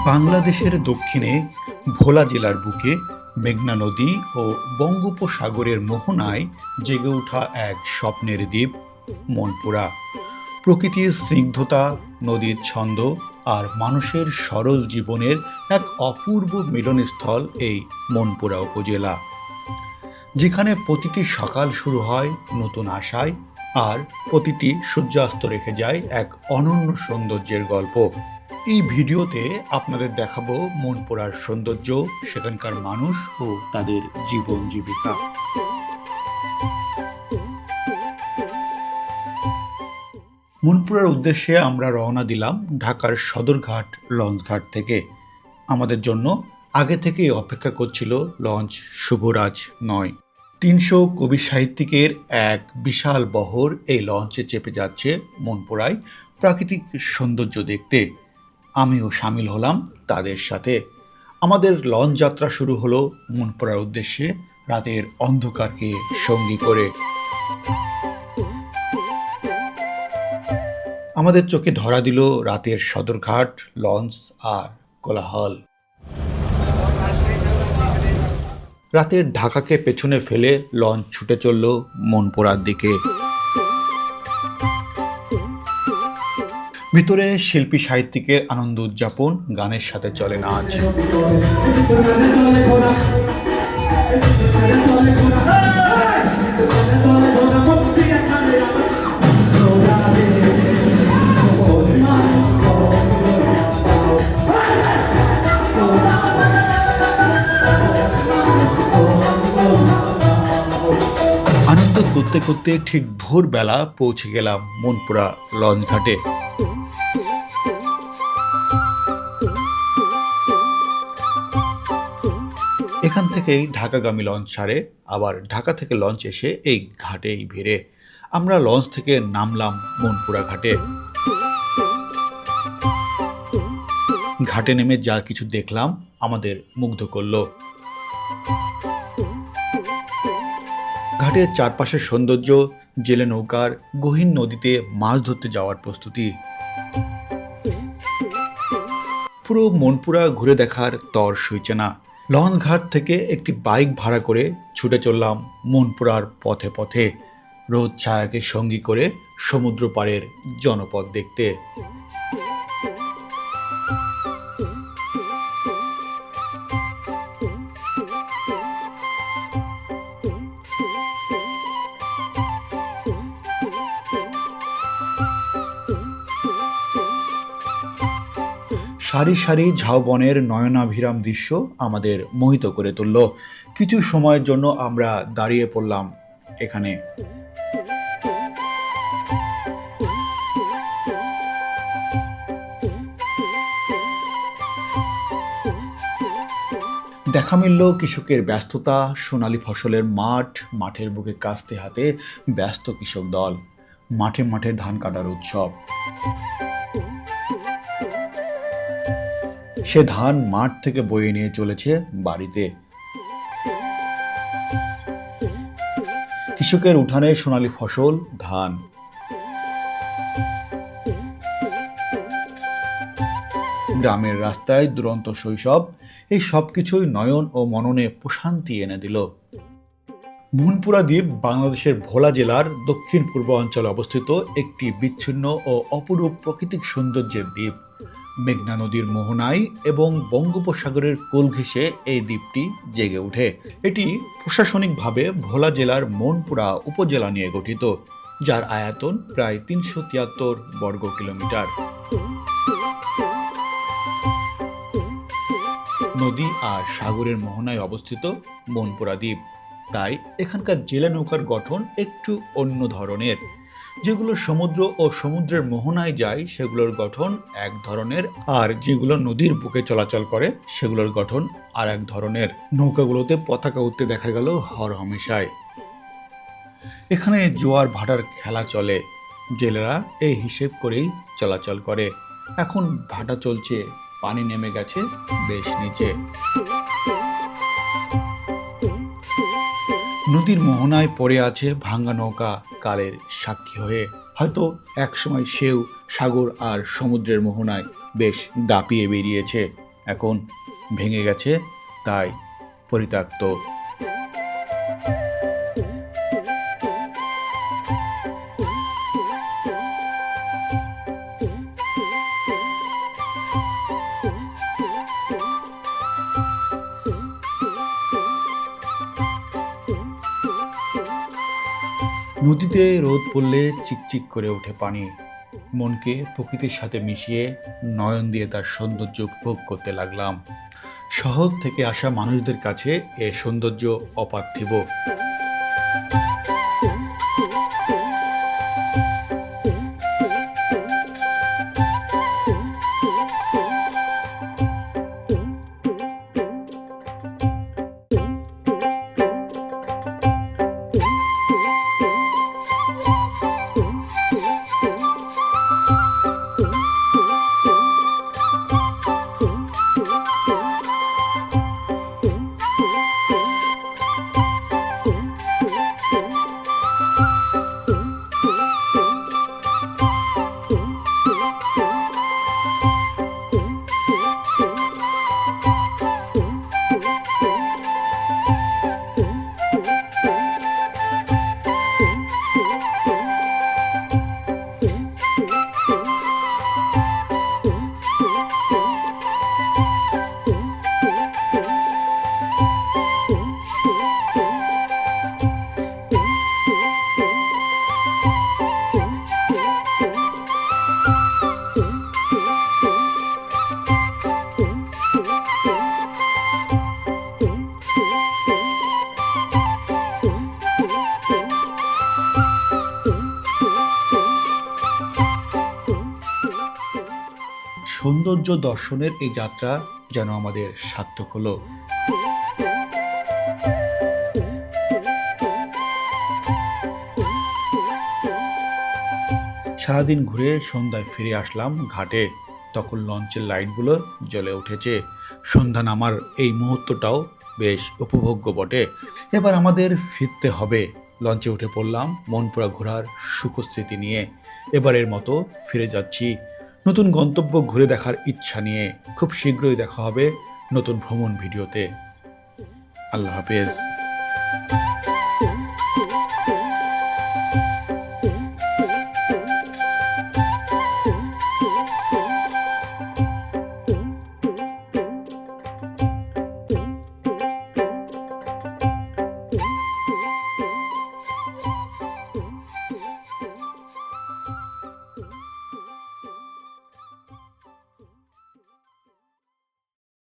বাংলাদেশের দক্ষিণে ভোলা জেলার বুকে মেঘনা নদী ও বঙ্গোপসাগরের মোহনায় জেগে ওঠা এক স্বপ্নের দ্বীপ মনপুরা। প্রকৃতির স্নিগ্ধতা, নদীর ছন্দ আর মানুষের সরল জীবনের এক অপূর্ব মিলনস্থল এই মনপুরা উপজেলা, যেখানে প্রতিটি সকাল শুরু হয় নতুন আশায় আর প্রতিটি সূর্যাস্ত রেখে যায় এক অনন্য সৌন্দর্যের গল্প। এই ভিডিওতে আপনাদের দেখাবো মনপুরার সৌন্দর্য, সেখানকার মানুষ ও তাদের জীবন জীবিকা। মনপুরার উদ্দেশ্যে আমরা রওনা দিলাম ঢাকার সদরঘাট লঞ্চঘাট থেকে। আমাদের জন্য আগে থেকেই অপেক্ষা করছিল লঞ্চ শুভরাজ ৯। ৩০০ কবি সাহিত্যিকের এক বিশাল বহর এই লঞ্চে চেপে যাচ্ছে মনপুরায় প্রাকৃতিক সৌন্দর্য দেখতে। আমিও সামিল হলাম তাদের সাথে। আমাদের লঞ্চ যাত্রা শুরু হলো মনপুরার উদ্দেশ্যে রাতের অন্ধকারকে সঙ্গী করে। আমাদের চোখে ধরা দিল রাতের সদরঘাট, লঞ্চ আর কোলাহল। রাতের ঢাকাকে পেছনে ফেলে লঞ্চ ছুটে চলল মনপুরার দিকে। ভিতরে শিল্পী সাহিত্যিকের আনন্দ উদযাপন, গানের সাথে চলে নাচ। আনন্দ করতে করতে ঠিক ভোরবেলা পৌঁছে গেলাম মনপুরা লঞ্চ ঘাটে। এখান থেকেই ঢাকাগামী লঞ্চ ছাড়ে, আবার ঢাকা থেকে লঞ্চ এসে এই ঘাটেই ভিড়ে। আমরা লঞ্চ থেকে নামলাম মনপুরা ঘাটে। ঘাটে নেমে যা কিছু দেখলাম আমাদের মুগ্ধ করল। ঘাটের চারপাশের সৌন্দর্য, জেলে নৌকার গহীন নদীতে মাছ ধরতে যাওয়ার প্রস্তুতি, পুরো মনপুরা ঘুরে দেখার তর সইছে না। লঞ্চ ঘাট থেকে একটি বাইক ভাড়া করে ছুটে চললাম মনপুরার পথে পথে, রোদ ছায়াকে সঙ্গী করে সমুদ্র পাড়ের জনপদ দেখতে। সারি সারি ঝাউবনের নয়নাভিরাম দৃশ্য আমাদের মোহিত করে তুলল। কিছু সময়ের জন্য আমরা দাঁড়িয়ে পড়লাম এখানে। দেখা মিলল কৃষকের ব্যস্ততা, সোনালী ফসলের মাঠ, মাঠের বুকে কাস্তে হাতে ব্যস্ত কৃষক দল, মাঠে মাঠে ধান কাটার উৎসব। সে ধান মাঠ থেকে বয়ে নিয়ে চলেছে বাড়িতে। কৃষকের উঠানে সোনালী ফসল, ধান। গ্রামের রাস্তায় দুরন্ত শৈশব, এই সবকিছুই নয়ন ও মননে প্রশান্তি এনে দিল। মনপুরা দ্বীপ বাংলাদেশের ভোলা জেলার দক্ষিণ পূর্ব অঞ্চলে অবস্থিত একটি বিচ্ছিন্ন ও অপরূপ প্রাকৃতিক সৌন্দর্যের দ্বীপ। মেঘনা নদীর মোহনায় এবং বঙ্গোপসাগরের কোল ঘেঁষে এই দ্বীপটি জেগে ওঠে। এটি প্রশাসনিকভাবে ভোলা জেলার মনপুরা উপজেলা নিয়ে গঠিত, যার আয়তন প্রায় ৩৭৩ বর্গ কিলোমিটার। নদী আর সাগরের মোহনায় অবস্থিত মনপুরা দ্বীপ, তাই এখানকার জেলে নৌকার গঠন একটু অন্য ধরনের। যেগুলো সমুদ্র ও সমুদ্রের মোহনায় যায় সেগুলোর গঠন এক ধরনের, আর যেগুলো নদীর বুকে চলাচল করে সেগুলোর গঠন আর এক ধরনের। নৌকাগুলোতে পতাকা উঠতে দেখা গেল হরহামেশায়। এখানে জোয়ার ভাটার খেলা চলে, জেলেরা এই হিসেব করেই চলাচল করে। এখন ভাটা চলছে, পানি নেমে গেছে বেশ নিচে। নদীর মোহনায় পড়ে আছে ভাঙ্গা নৌকা, কালের সাক্ষী হয়ে। হয়তো একসময় সেও সাগর আর সমুদ্রের মোহনায় বেশ দাপিয়ে বেরিয়েছে, এখন ভেঙে গেছে, তাই পরিত্যক্ত। নদীতে রোদ পড়লে চিকচিক করে ওঠে পানি। মনকে প্রকৃতির সাথে মিশিয়ে নয়ন দিয়ে তার সৌন্দর্য উপভোগ করতে লাগলাম। শহর থেকে আসা মানুষদের কাছে এ সৌন্দর্য অপার্থিব। সৌন্দর্য দর্শনের এই যাত্রা যেন আমাদের সার্থক হলো। সারাদিন ঘুরে সন্ধ্যায় ফিরে আসলাম ঘাটে। তখন লঞ্চের লাইটগুলো জ্বলে উঠেছে। সন্ধ্যা নামার এই মুহূর্তটাও বেশ উপভোগ্য বটে। এবার আমাদের ফিরতে হবে। লঞ্চে উঠে পড়লাম মনপুরা ঘোরার সুখস্মৃতি নিয়ে। এবারের মতো ফিরে যাচ্ছি নতুন গন্তব্য ঘুরে দেখার ইচ্ছা নিয়ে। খুব শীঘ্রই দেখা হবে নতুন ভ্রমণ ভিডিওতে। আল্লাহ হাফেজ।